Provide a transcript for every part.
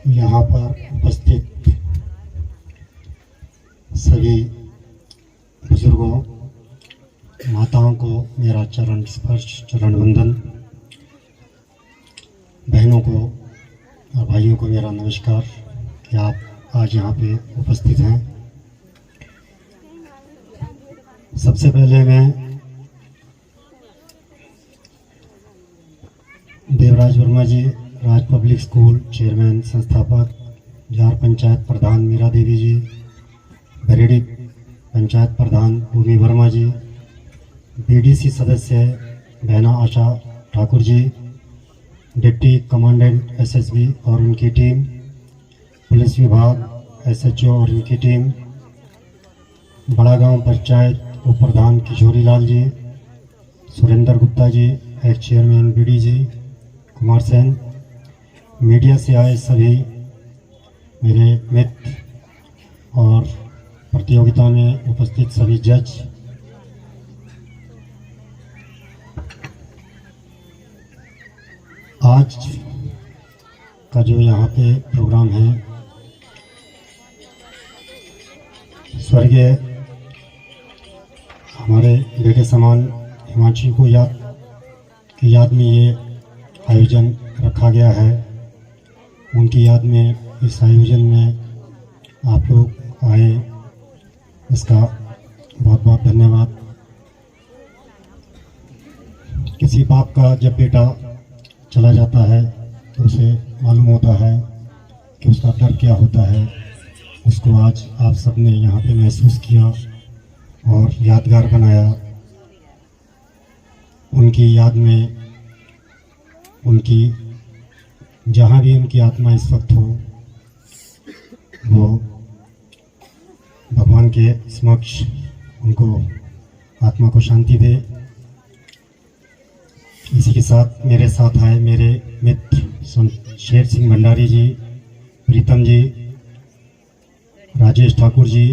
यहाँ पर उपस्थित सभी बुजुर्गों, माताओं को मेरा चरण स्पर्श, चरण वंदन। बहनों को और भाइयों को मेरा नमस्कार कि आप आज यहाँ पे उपस्थित हैं। सबसे पहले मैं देवराज वर्मा जी, राज पब्लिक स्कूल चेयरमैन संस्थापक, जार पंचायत प्रधान मीरा देवी जी, बरेडी पंचायत प्रधान भूमि वर्मा जी, बीडीसी सदस्य बहना आशा Thakur ji, deputy commandant SSB और उनकी टीम, पुलिस विभाग एसएचओ और उनकी टीम, बड़ा गांव पंचायत उप प्रधान Kishori Lal ji, Surendra Gupta ji, x chairman BD जी, कुमार सेन, मीडिया से आए सभी मेरे मित्र और प्रतियोगिता में उपस्थित सभी जज, आज का जो यहाँ पे प्रोग्राम है स्वर्गीय हमारे बेटे समान हिमांशु को की याद में ये आयोजन रखा गया है। उनकी याद में इस आयोजन में आप लोग आए, इसका बहुत बहुत धन्यवाद। किसी बाप का जब बेटा चला जाता है तो उसे मालूम होता है कि उसका दर्द क्या होता है। उसको आज आप सबने यहाँ पे महसूस किया और यादगार बनाया। उनकी याद में, उनकी जहाँ भी उनकी आत्मा इस वक्त हो, वो भगवान के समक्ष उनको आत्मा को शांति दे। इसी के साथ मेरे साथ आए मेरे मित्र शेर सिंह भंडारी जी, प्रीतम जी, राजेश ठाकुर जी,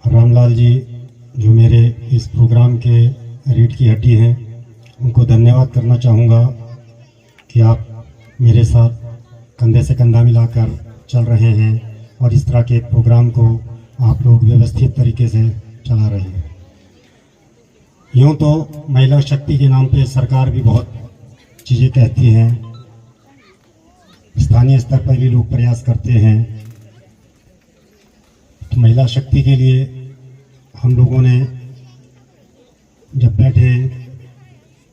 रामलाल जी, जो मेरे इस प्रोग्राम के रीढ़ की हड्डी हैं, उनको धन्यवाद करना चाहूँगा कि आप मेरे साथ कंधे से कंधा मिलाकर चल रहे हैं और इस तरह के प्रोग्राम को आप लोग व्यवस्थित तरीके से चला रहे हैं। यूँ तो महिला शक्ति के नाम पे सरकार भी बहुत चीज़ें कहती हैं, स्थानीय स्तर पर भी लोग प्रयास करते हैं। तो महिला शक्ति के लिए हम लोगों ने जब बैठे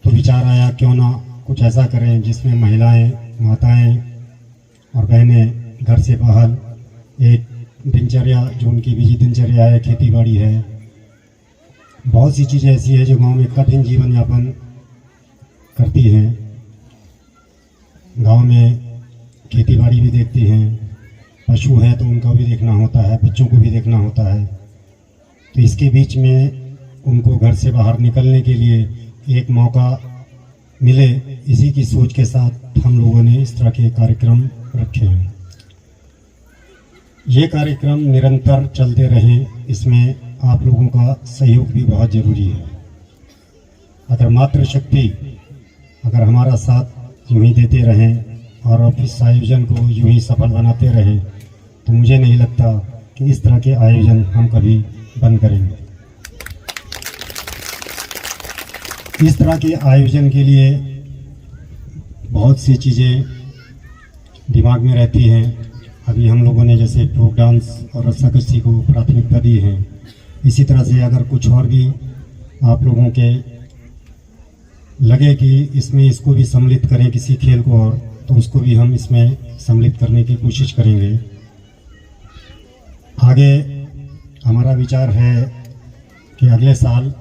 तो विचार आया क्यों ना कुछ ऐसा करें जिसमें महिलाएं, माताएं और बहनें घर से बाहर एक दिनचर्या, जो उनकी बिजी दिनचर्या है, खेती बाड़ी है, बहुत सी चीज़ें ऐसी है जो गांव में कठिन जीवन यापन करती हैं। गांव में खेती बाड़ी भी देखती हैं, पशु हैं तो उनका भी देखना होता है, बच्चों को भी देखना होता है। तो इसके बीच में उनको घर से बाहर निकलने के लिए एक मौका मिले, इसी की सोच के साथ हम लोगों ने इस तरह के कार्यक्रम रखे हैं। ये कार्यक्रम निरंतर चलते रहें, इसमें आप लोगों का सहयोग भी बहुत ज़रूरी है। अगर मातृशक्ति अगर हमारा साथ यूँ ही देते रहें और इस आयोजन को यूँ ही सफल बनाते रहें तो मुझे नहीं लगता कि इस तरह के आयोजन हम कभी बंद करेंगे। इस तरह के आयोजन के लिए बहुत सी चीज़ें दिमाग में रहती हैं। अभी हम लोगों ने जैसे फोक डांस और रस्साकशी को प्राथमिकता दी है, इसी तरह से अगर कुछ और भी आप लोगों के लगे कि इसमें इसको भी सम्मिलित करें किसी खेल को, और तो उसको भी हम इसमें सम्मिलित करने की कोशिश करेंगे। आगे हमारा विचार है कि अगले साल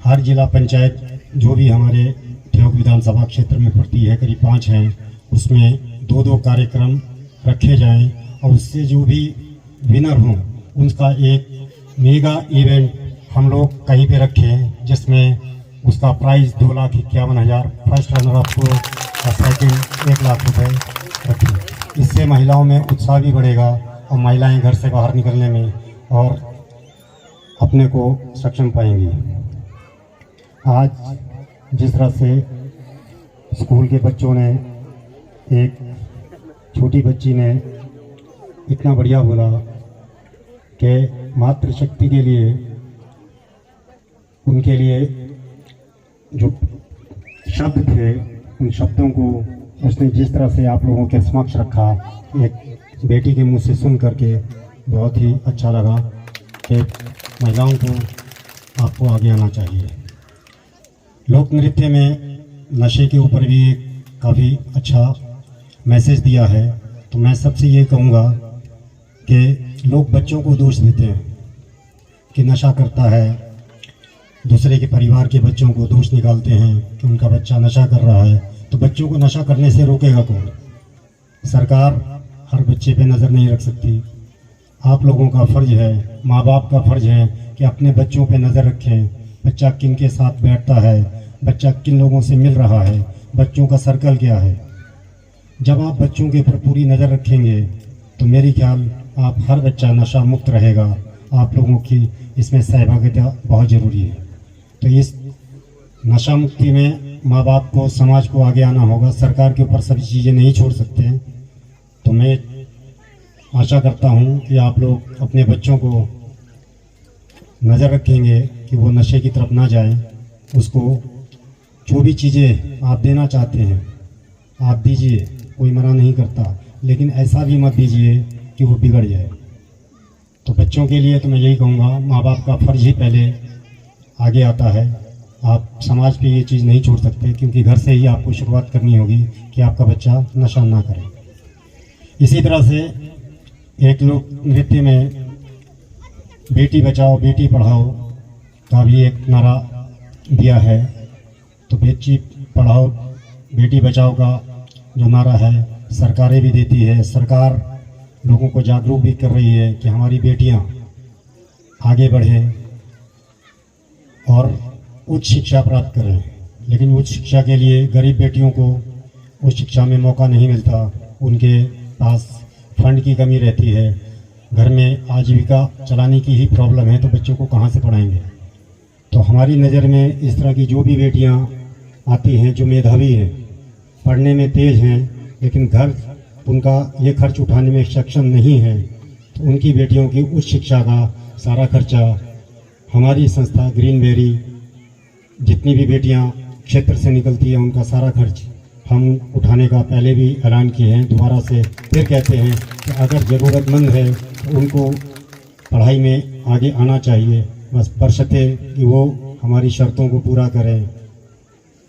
हर जिला पंचायत जो भी हमारे ठेवक विधानसभा क्षेत्र में पड़ती है, करीब 5 हैं, उसमें 2-2 कार्यक्रम रखे जाएं और उससे जो भी विनर हों उनका एक मेगा इवेंट हम लोग कहीं पे रखें, जिसमें उसका प्राइज़ 2,51,000, फर्स्ट रनर अप को और सेकंड 1 लाख रुपए रखें। इससे महिलाओं में उत्साह भी बढ़ेगा और महिलाएं घर से बाहर निकलने में और अपने को सक्षम पाएंगी। आज जिस तरह से स्कूल के बच्चों ने एक छोटी बच्ची ने इतना बढ़िया बोला कि मातृशक्ति के लिए, उनके लिए जो शब्द थे, उन शब्दों को उसने जिस तरह से आप लोगों के समक्ष रखा, एक बेटी के मुंह से सुन करके बहुत ही अच्छा लगा कि महिलाओं को आपको आगे आना चाहिए। लोक नृत्य में नशे के ऊपर भी एक काफ़ी अच्छा मैसेज दिया है। तो मैं सबसे ये कहूँगा कि लोग बच्चों को दोष देते हैं कि नशा करता है, दूसरे के परिवार के बच्चों को दोष निकालते हैं कि उनका बच्चा नशा कर रहा है। तो बच्चों को नशा करने से रोकेगा कौन? सरकार हर बच्चे पे नज़र नहीं रख सकती। आप लोगों का फ़र्ज है, माँ बाप का फ़र्ज है कि अपने बच्चों पे नज़र रखें। बच्चा किन के साथ बैठता है, बच्चा किन लोगों से मिल रहा है, बच्चों का सर्कल क्या है। जब आप बच्चों के ऊपर पूरी नज़र रखेंगे तो मेरी ख्याल आप हर बच्चा नशा मुक्त रहेगा। आप लोगों की इसमें सहभागिता बहुत ज़रूरी है। तो इस नशा मुक्ति में माँ बाप को, समाज को आगे आना होगा। सरकार के ऊपर सभी चीज़ें नहीं छोड़ सकते हैं। तो मैं आशा करता हूँ कि आप लोग अपने बच्चों को नज़र रखेंगे कि वो नशे की तरफ ना जाएं। उसको जो भी चीज़ें आप देना चाहते हैं आप दीजिए, कोई मना नहीं करता, लेकिन ऐसा भी मत दीजिए कि वो बिगड़ जाए। तो बच्चों के लिए तो मैं यही कहूँगा, माँ बाप का फ़र्ज ही पहले आगे आता है। आप समाज पे ये चीज़ नहीं छोड़ सकते, क्योंकि घर से ही आपको शुरुआत करनी होगी कि आपका बच्चा नशा ना करे। इसी तरह से एक लोक नृत्य में बेटी बचाओ बेटी पढ़ाओ का भी एक नारा दिया है। तो बेटी पढ़ाओ बेटी बचाओ का जो नारा है सरकारें भी देती है। सरकार लोगों को जागरूक भी कर रही है कि हमारी बेटियां आगे बढ़ें और उच्च शिक्षा प्राप्त करें। लेकिन उच्च शिक्षा के लिए गरीब बेटियों को उच्च शिक्षा में मौका नहीं मिलता, उनके पास फंड की कमी रहती है, घर में आजीविका चलाने की ही प्रॉब्लम है, तो बच्चों को कहाँ से पढ़ाएंगे। तो हमारी नज़र में इस तरह की जो भी बेटियां आती हैं जो मेधावी हैं, पढ़ने में तेज़ हैं, लेकिन घर उनका ये खर्च उठाने में सक्षम नहीं है, तो उनकी बेटियों की उच्च शिक्षा का सारा खर्चा हमारी संस्था ग्रीनबेरी, जितनी भी बेटियां क्षेत्र से निकलती हैं उनका सारा खर्च हम उठाने का पहले भी ऐलान किए हैं। दोबारा से फिर कहते हैं कि अगर ज़रूरतमंद है तो उनको पढ़ाई में आगे आना चाहिए, बस बशर्ते कि वो हमारी शर्तों को पूरा करें,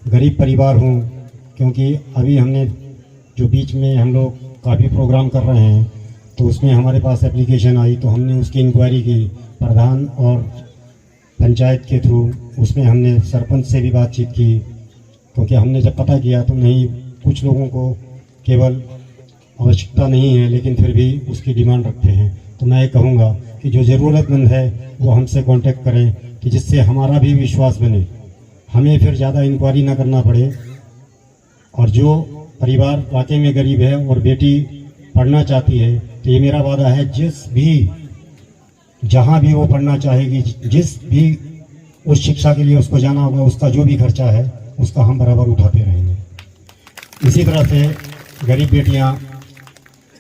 गरीब परिवार हों। क्योंकि अभी हमने जो बीच में हम लोग काफ़ी प्रोग्राम कर रहे हैं, तो उसमें हमारे पास एप्लीकेशन आई, तो हमने उसकी इंक्वायरी की प्रधान और पंचायत के थ्रू। उसमें हमने सरपंच से भी बातचीत की, क्योंकि हमने जब पता किया तो नहीं, कुछ लोगों को केवल आवश्यकता नहीं है लेकिन फिर भी उसकी डिमांड रखते हैं। तो मैं ये कहूँगा कि जो ज़रूरतमंद है वो हमसे कांटेक्ट करें, कि जिससे हमारा भी विश्वास बने, हमें फिर ज़्यादा इंक्वायरी ना करना पड़े। और जो परिवार वाकई में गरीब है और बेटी पढ़ना चाहती है, तो ये मेरा वादा है, जिस भी जहाँ भी वो पढ़ना चाहेगी, जिस भी उस शिक्षा के लिए उसको जाना होगा, उसका जो भी खर्चा है उसका हम बराबर उठाते रहेंगे। इसी तरह से गरीब बेटियां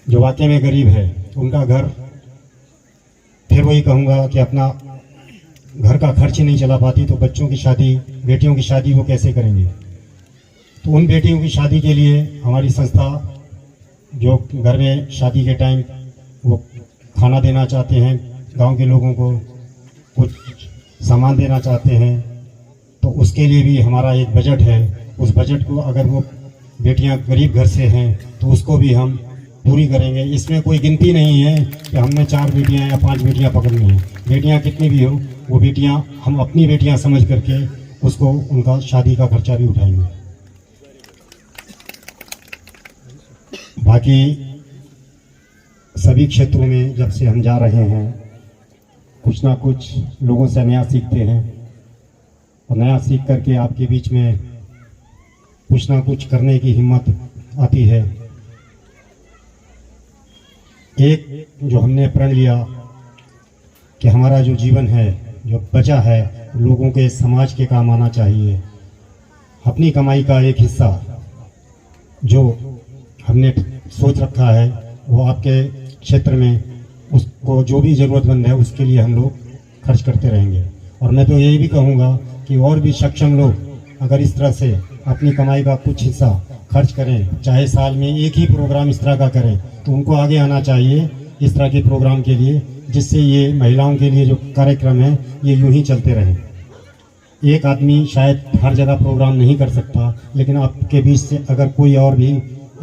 जो वाकई में गरीब है, उनका घर, फिर वही कहूँगा कि अपना घर का खर्च नहीं चला पाती, तो बच्चों की शादी, बेटियों की शादी वो कैसे करेंगे। तो उन बेटियों की शादी के लिए हमारी संस्था जो घर में शादी के टाइम वो खाना देना चाहते हैं, गांव के लोगों को कुछ सामान देना चाहते हैं, तो उसके लिए भी हमारा एक बजट है। उस बजट को अगर वो बेटियां गरीब घर से हैं तो उसको भी हम पूरी करेंगे। इसमें कोई गिनती नहीं है कि हमने 4 बेटियां या 5 बेटियां पकड़नी हैं। बेटियां कितनी भी हो, वो बेटियां हम अपनी बेटियां समझ करके उसको उनका शादी का खर्चा भी उठाएंगे। बाकी सभी क्षेत्रों में जब से हम जा रहे हैं, कुछ ना कुछ लोगों से नया सीखते हैं, और नया सीख करके आपके बीच में कुछ ना कुछ करने की हिम्मत आती है। एक जो हमने प्रण लिया कि हमारा जो जीवन है, जो बचा है, लोगों के, समाज के काम आना चाहिए। अपनी कमाई का एक हिस्सा जो हमने सोच रखा है वो आपके क्षेत्र में उसको जो भी ज़रूरतमंद है उसके लिए हम लोग खर्च करते रहेंगे। और मैं तो यही भी कहूँगा कि और भी सक्षम लोग अगर इस तरह से अपनी कमाई का कुछ हिस्सा खर्च करें, चाहे साल में एक ही प्रोग्राम इस तरह का करें, तो उनको आगे आना चाहिए इस तरह के प्रोग्राम के लिए, जिससे ये महिलाओं के लिए जो कार्यक्रम है ये यूं ही चलते रहें। एक आदमी शायद हर जगह प्रोग्राम नहीं कर सकता, लेकिन आपके बीच से अगर कोई और भी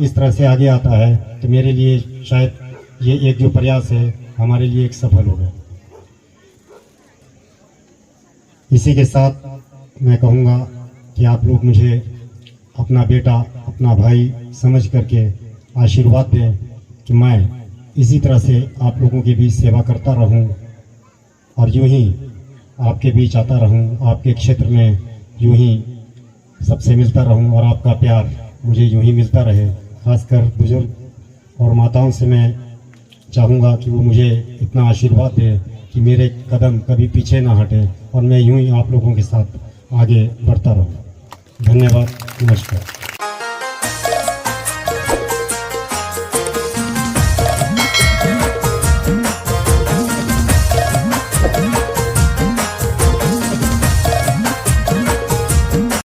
इस तरह से आगे आता है तो मेरे लिए शायद ये एक जो प्रयास है हमारे लिए एक सफल होगा। इसी के साथ मैं कहूँगा कि आप लोग मुझे अपना बेटा, अपना भाई समझ करके आशीर्वाद दें कि मैं इसी तरह से आप लोगों के बीच सेवा करता रहूं और यूं ही आपके बीच आता रहूं, आपके क्षेत्र में यूं ही सबसे मिलता रहूं और आपका प्यार मुझे यूं ही मिलता रहे। खासकर बुजुर्ग और माताओं से मैं चाहूँगा कि वो मुझे इतना आशीर्वाद दे कि मेरे कदम कभी पीछे ना हटे और मैं यूं ही आप लोगों के साथ आगे बढ़ता रहूं। धन्यवाद, नमस्कार।